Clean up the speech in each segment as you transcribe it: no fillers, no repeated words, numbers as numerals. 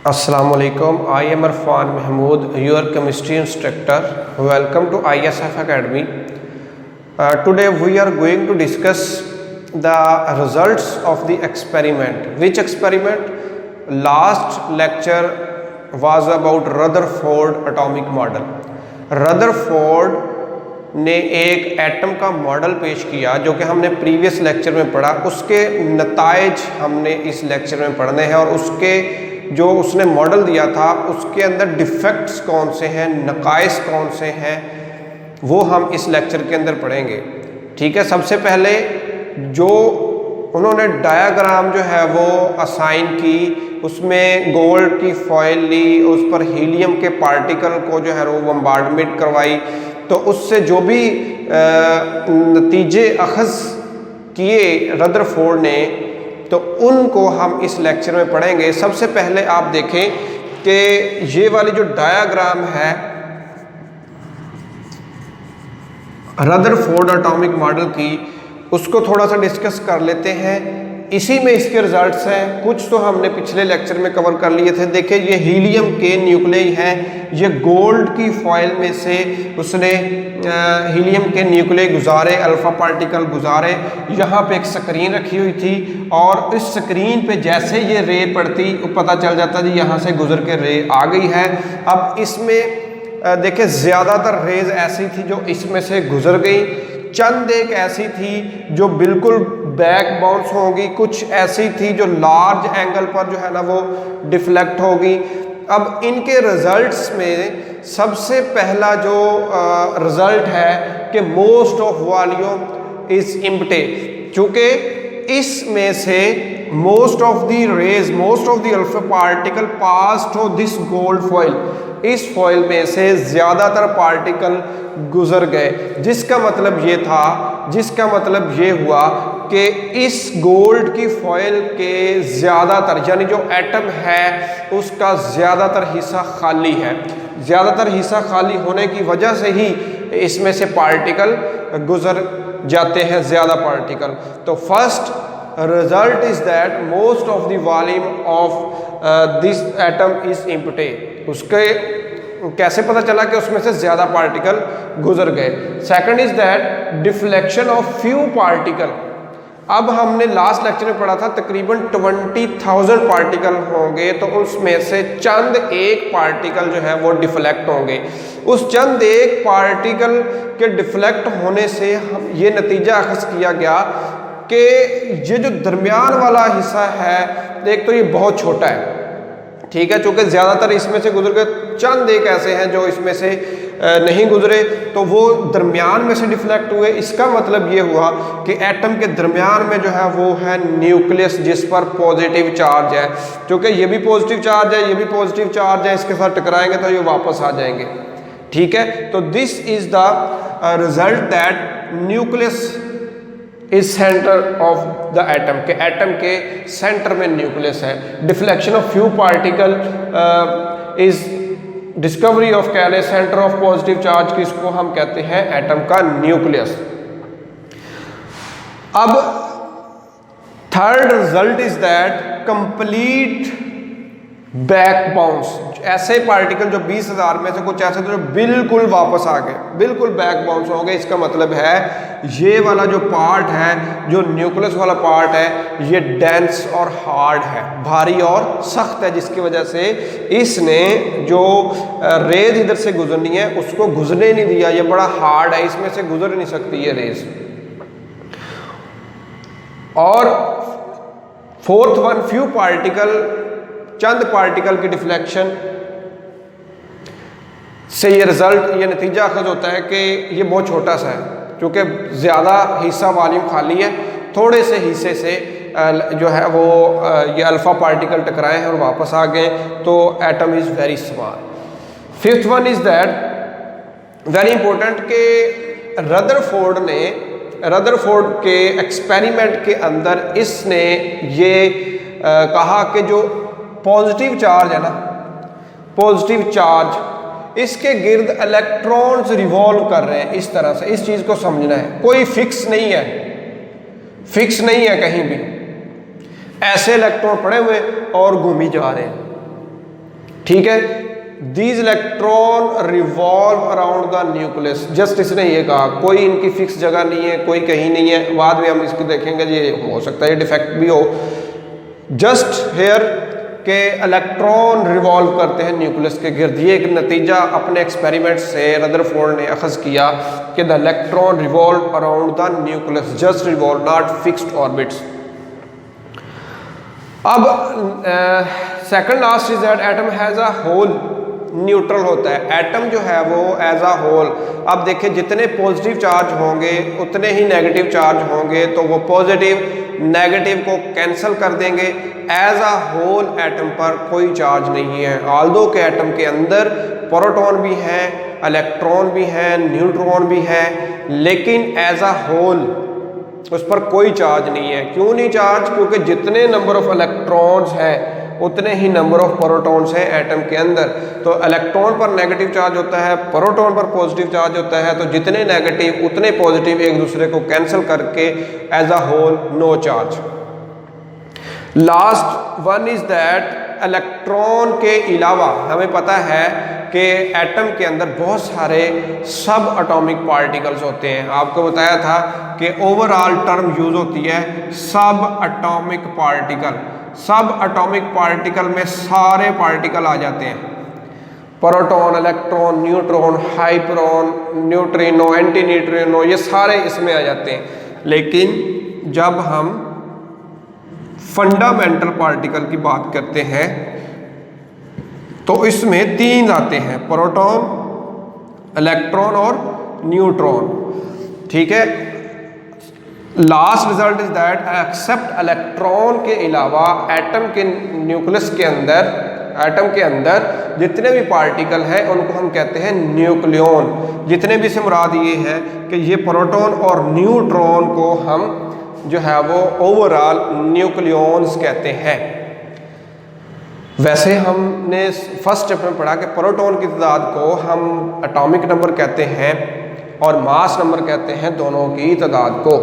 Assalamualaikum. I am Arfan Mahmood, your chemistry instructor. Welcome to ISF Academy. Today we are going to discuss the results of the experiment. Which experiment? Last lecture was about Rutherford atomic model. Rutherford ने एक atom का model पेश किया जो कि हमने previous lecture में पढ़ा, उसके नताइज हमने इस लेक्चर में पढ़ने हैं और उसके जो उसने मॉडल दिया था उसके अंदर डिफेक्ट्स कौन से हैं, नकाइस कौन से हैं, वो हम इस लेक्चर के अंदर पढ़ेंगे। ठीक है, सबसे पहले जो उन्होंने डायग्राम जो है वो असाइन की, उसमें गोल्ड की फॉइल ली, उस पर हीलियम के पार्टिकल को जो है वो बम्बार्डमेंट करवाई, तो उससे जो भी नतीजे अखज़ किए रदरफोर्ड ने, तो उनको हम इस लेक्चर में पढ़ेंगे। सबसे पहले आप देखें कि ये वाली जो डायग्राम है रदरफोर्ड एटॉमिक मॉडल की, उसको थोड़ा सा डिस्कस कर लेते हैं। इसी में इसके रिजल्ट्स हैं, कुछ तो हमने पिछले लेक्चर में कवर कर लिए थे। देखिए ये हीलियम के न्यूक्लियाई हैं, ये गोल्ड की फॉइल में से उसने हीलियम के न्यूक्लियाई गुजारे, अल्फा पार्टिकल गुजारे। यहाँ पे एक स्क्रीन रखी हुई थी और इस स्क्रीन पे जैसे ये रे पड़ती पता चल जाता जी यहाँ से गुजर के रे आ गई है। अब इसमें देखिए ज़्यादातर रेज ऐसी थी जो इसमें से गुजर गई, चंद एक ऐसी थी जो बिल्कुल बैक बाउंस होगी, कुछ ऐसी थी जो लार्ज एंगल पर जो है ना वो डिफ्लेक्ट होगी। अब इनके रिजल्ट्स में सबसे पहला जो रिजल्ट है कि most of volume is empty, चूँकि इसमें से most of the rays, most of the alpha particle pass through this gold foil, इस फॉइल में से ज़्यादातर पार्टिकल गुजर गए, जिसका मतलब ये था, जिसका मतलब ये हुआ कि इस गोल्ड की फॉइल के ज़्यादातर यानी जो एटम है उसका ज़्यादातर हिस्सा खाली है। ज़्यादातर हिस्सा खाली होने की वजह से ही इसमें से पार्टिकल गुजर जाते हैं, ज़्यादा पार्टिकल। तो first result is that most of the volume of this atom is empty. उसके कैसे पता चला कि उसमें से ज़्यादा पार्टिकल गुजर गए? Second is that deflection of few particle. अब हमने लास्ट लेक्चर में पढ़ा था तकरीबन 20,000 पार्टिकल होंगे, तो उसमें से चंद एक पार्टिकल जो है वो डिफ्लेक्ट होंगे। उस चंद एक पार्टिकल के डिफ्लेक्ट होने से हम ये नतीजा अखज़ किया गया कि ये जो दरमियान वाला हिस्सा है, एक तो ये बहुत छोटा है, ठीक है, चूँकि ज़्यादातर इसमें से गुजर गए, चंद एक ऐसे हैं जो इसमें से नहीं गुजरे, तो वो दरमियान में से डिफ्लेक्ट हुए। इसका मतलब ये हुआ कि एटम के दरमियान में जो है वो है न्यूक्लियस, जिस पर पॉजिटिव चार्ज है। क्योंकि ये भी पॉजिटिव चार्ज है, ये भी पॉजिटिव चार्ज है, इसके साथ टकराएंगे तो ये वापस आ जाएंगे। ठीक है, तो this is the result that nucleus is centre of the atom, के एटम के सेंटर में न्यूक्लियस है। Deflection of few particle is discovery of कैले सेंटर ऑफ पॉजिटिव चार्ज, किसको हम कहते हैं? एटम का न्यूक्लियस। अब third result is that complete back bounce. ऐसे पार्टिकल जो 20,000 में से कुछ ऐसे तो जो बिल्कुल वापस आ गए, बिल्कुल बैक बाउंस हो गए। इसका मतलब है ये वाला जो पार्ट है, जो न्यूक्लियस वाला पार्ट है, ये डेंस और हार्ड है, भारी और सख्त है, जिसकी वजह से इसने जो रेज इधर से गुजरनी है उसको गुजरने नहीं दिया। ये बड़ा हार्ड है, इसमें से गुजर नहीं सकती ये रेज। और फोर्थ वन, फ्यू पार्टिकल, चंद पार्टिकल की डिफ्लेक्शन से ये रिजल्ट, ये नतीजा अखज़ होता है कि ये बहुत छोटा सा है, क्योंकि ज़्यादा हिस्सा वॉल्यूम खाली है, थोड़े से हिस्से से जो है वो ये अल्फ़ा पार्टिकल टकराए हैं और वापस आ गए, तो atom is very small. Fifth one is that very important कि रदरफोर्ड के एक्सपेरिमेंट के अंदर इसने ये कहा कि जो पॉजिटिव चार्ज है ना, पॉजिटिव चार्ज, इसके गिर्द इलेक्ट्रॉन्स रिवॉल्व कर रहे हैं। इस तरह से इस चीज़ को समझना है, कोई फिक्स नहीं है, फिक्स नहीं है कहीं भी। ऐसे इलेक्ट्रॉन पड़े हुए और घूमी जा रहे हैं, ठीक है। These electron revolve around the nucleus, just इसने ये कहा, कोई इनकी फिक्स जगह नहीं है, कोई कहीं नहीं है, बाद में हम इसको देखेंगे, ये हो सकता है ये डिफेक्ट भी हो। जस्ट हेयर के इलेक्ट्रॉन रिवॉल्व करते हैं न्यूक्लियस के गिर्द। ये एक नतीजा अपने एक्सपेरिमेंट से रदरफोर्ड ने अखज़ किया कि the electron revolve around the nucleus, just revolve, not fixed orbits. अब second last is that atom has a whole, neutral होता है एटम जो है वो एज अ होल। अब देखिए जितने पॉजिटिव चार्ज होंगे उतने ही नेगेटिव चार्ज होंगे, तो वो पॉजिटिव नेगेटिव को कैंसिल कर देंगे। एज अ होल एटम पर कोई चार्ज नहीं है, ऑल्दो के एटम के अंदर प्रोटॉन भी है, इलेक्ट्रॉन भी है, न्यूट्रॉन भी है, लेकिन एज अ होल उस पर कोई चार्ज नहीं है। क्यों नहीं चार्ज? क्योंकि जितने नंबर ऑफ इलेक्ट्रॉन्स हैं उतने ही नंबर ऑफ प्रोटॉन्स हैं एटम के अंदर। तो इलेक्ट्रॉन पर नेगेटिव चार्ज होता है, प्रोटॉन पर पॉजिटिव चार्ज होता है, तो जितने नेगेटिव उतने पॉजिटिव एक दूसरे को कैंसिल करके as a whole no charge. Last one is that electron के अलावा हमें पता है कि एटम के अंदर बहुत सारे सब एटॉमिक पार्टिकल्स होते हैं। आपको बताया था कि ओवरऑल टर्म यूज होती है sub atomic particle. Sub atomic particle में सारे पार्टिकल आ जाते हैं, proton, electron, neutron, hyperon, neutrino, anti neutrino, ये सारे इसमें आ जाते हैं। लेकिन जब हम फंडामेंटल पार्टिकल की बात करते हैं तो इसमें तीन आते हैं, प्रोटॉन, इलेक्ट्रॉन और न्यूट्रॉन, ठीक है। Last result is that except electron के अलावा एटम के न्यूक्लियस के अंदर, एटम के अंदर जितने भी पार्टिकल हैं उनको हम कहते हैं न्यूक्लियॉन। जितने भी से मुराद ये है कि ये प्रोटॉन और न्यूट्रॉन को हम जो है वो ओवरऑल न्यूक्लियॉन्स कहते हैं। वैसे हमने फर्स्ट चैप्टर में पढ़ा कि प्रोटॉन की तादाद को हम एटॉमिक नंबर कहते हैं और मास नंबर कहते हैं दोनों की तादाद को,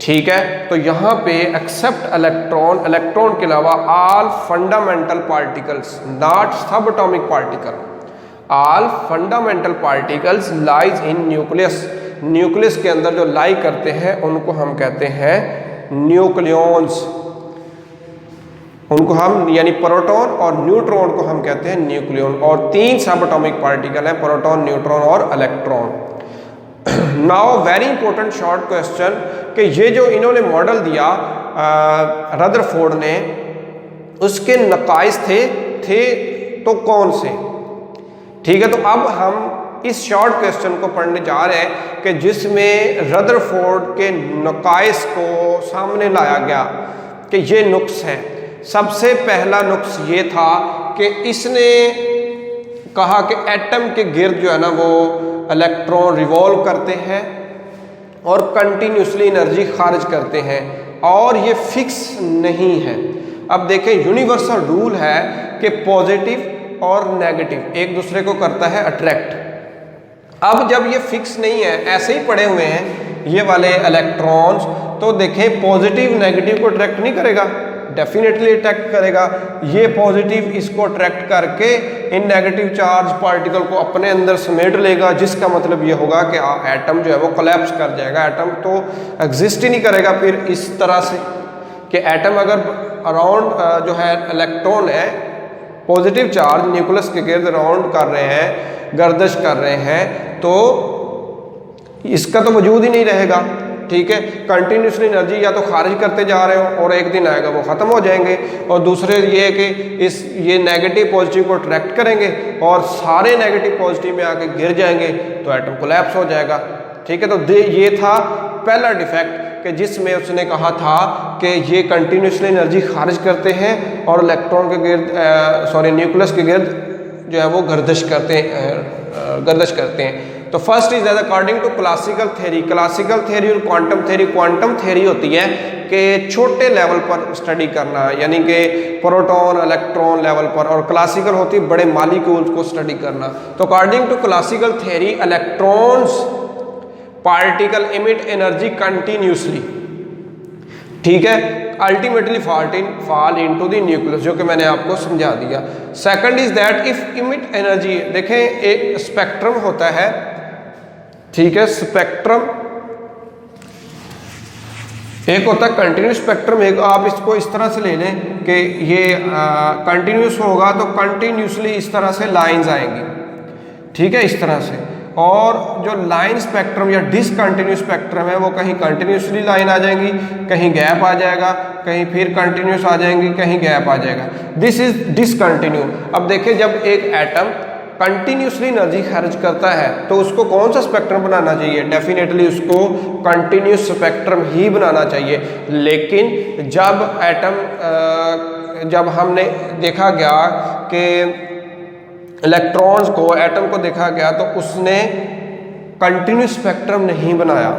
ठीक है। तो यहाँ पे एक्सेप्ट इलेक्ट्रॉन, इलेक्ट्रॉन के अलावा ऑल फंडामेंटल पार्टिकल्स, नॉट सब atomic particle, all fundamental particles lies in nucleus. Nucleus के अंदर जो लाई करते हैं उनको हम कहते हैं न्यूक्लियॉन्स। उनको हम यानी प्रोटॉन और न्यूट्रॉन को हम कहते हैं न्यूक्लियॉन। और तीन सब एटॉमिक पार्टिकल हैं, प्रोटॉन, न्यूट्रॉन और electron. Now very important short question कि ये जो इन्होंने मॉडल दिया रदरफोर्ड ने, उसके नकाइस थे तो कौन से, ठीक है। तो अब हम इस शॉर्ट क्वेश्चन को पढ़ने जा रहे हैं कि जिसमें रदरफोर्ड के नकाइस को सामने लाया गया कि ये नुक्स हैं। सबसे पहला नुक्स ये था कि इसने कहा कि एटम के गिर्द जो है ना वो इलेक्ट्रॉन रिवॉल्व करते हैं और कंटिन्यूसली एनर्जी खारिज करते हैं और ये फिक्स नहीं है। अब देखें यूनिवर्सल रूल है कि पॉजिटिव और नेगेटिव एक दूसरे को करता है अट्रैक्ट। अब जब ये फिक्स नहीं है, ऐसे ही पड़े हुए हैं ये वाले इलेक्ट्रॉन्स, तो देखें पॉजिटिव नेगेटिव को अट्रैक्ट नहीं करेगा, डेफिनेटली अट्रैक्ट करेगा। ये पॉजिटिव इसको अट्रैक्ट करके इन नेगेटिव चार्ज पार्टिकल को अपने अंदर समेट लेगा, जिसका मतलब ये होगा कि एटम जो है वो कोलैप्स कर जाएगा, एटम तो एग्जिस्ट ही नहीं करेगा। फिर इस तरह से कि एटम अगर अराउंड जो है इलेक्ट्रॉन है, पॉजिटिव चार्ज न्यूक्लियस के गिर्द राउंड कर रहे हैं, गर्दिश कर रहे हैं, तो इसका तो वजूद ही नहीं रहेगा, ठीक है। कंटिन्यूसली एनर्जी या तो खारिज करते जा रहे हो और एक दिन आएगा वो ख़त्म हो जाएंगे, और दूसरे ये कि ये नेगेटिव पॉजिटिव को अट्रैक्ट करेंगे और सारे नेगेटिव पॉजिटिव में आके गिर जाएंगे तो एटम कोलैप्स हो जाएगा, ठीक है। तो ये था पहला डिफेक्ट कि जिसमें उसने कहा था कि ये कंटिन्यूसली एनर्जी खारिज करते हैं और इलेक्ट्रॉन के गिर्द न्यूक्लियस के गिर्द जो है वो गर्दिश करते हैं। तो first is according to classical theory. Classical theory और क्वांटम थ्योरी होती है कि छोटे लेवल पर स्टडी करना, यानी कि प्रोटॉन इलेक्ट्रॉन लेवल पर, और क्लासिकल होती है बड़े मॉलिक्यूल्स को स्टडी करना। तो according to classical theory electrons particle emit energy continuously, ठीक है, ultimately fall into the nucleus, जो कि मैंने आपको समझा दिया। Second is that if emit energy, देखें एक स्पेक्ट्रम होता है, ठीक है, स्पेक्ट्रम एक होता है कंटिन्यूस स्पेक्ट्रम, एक आप इसको इस तरह से ले लें कि ये कंटिन्यूस होगा तो कंटिन्यूसली इस तरह से लाइंस आएंगी, ठीक है, इस तरह से। और जो लाइन स्पेक्ट्रम या डिसकंटिन्यूस स्पेक्ट्रम है वो कहीं कंटिन्यूसली लाइन आ जाएंगी, कहीं गैप आ जाएगा, कहीं फिर कंटिन्यूस आ जाएंगी, कहीं गैप आ जाएगा। This is discontinue. अब देखिए जब एक एटम कंटिन्यूसली एनर्जी खर्च करता है तो उसको कौन सा स्पेक्ट्रम बनाना चाहिए? डेफिनेटली उसको कंटिन्यूस स्पेक्ट्रम ही बनाना चाहिए। लेकिन जब हमने देखा गया कि इलेक्ट्रॉन्स को, एटम को देखा गया तो उसने कंटिन्यूस स्पेक्ट्रम नहीं बनाया,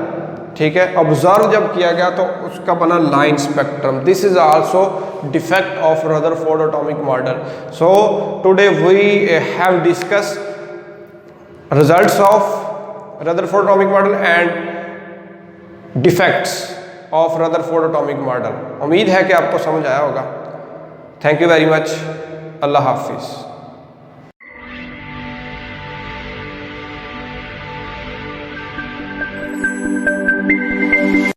ठीक है, ऑब्जर्व जब किया गया तो उसका बना line spectrum. This is also defect of Rutherford atomic model. So today we have discuss results of Rutherford atomic model and defects of Rutherford atomic model. उम्मीद है कि आपको समझ आया होगा। Thank you very much. अल्लाह हाफिज़।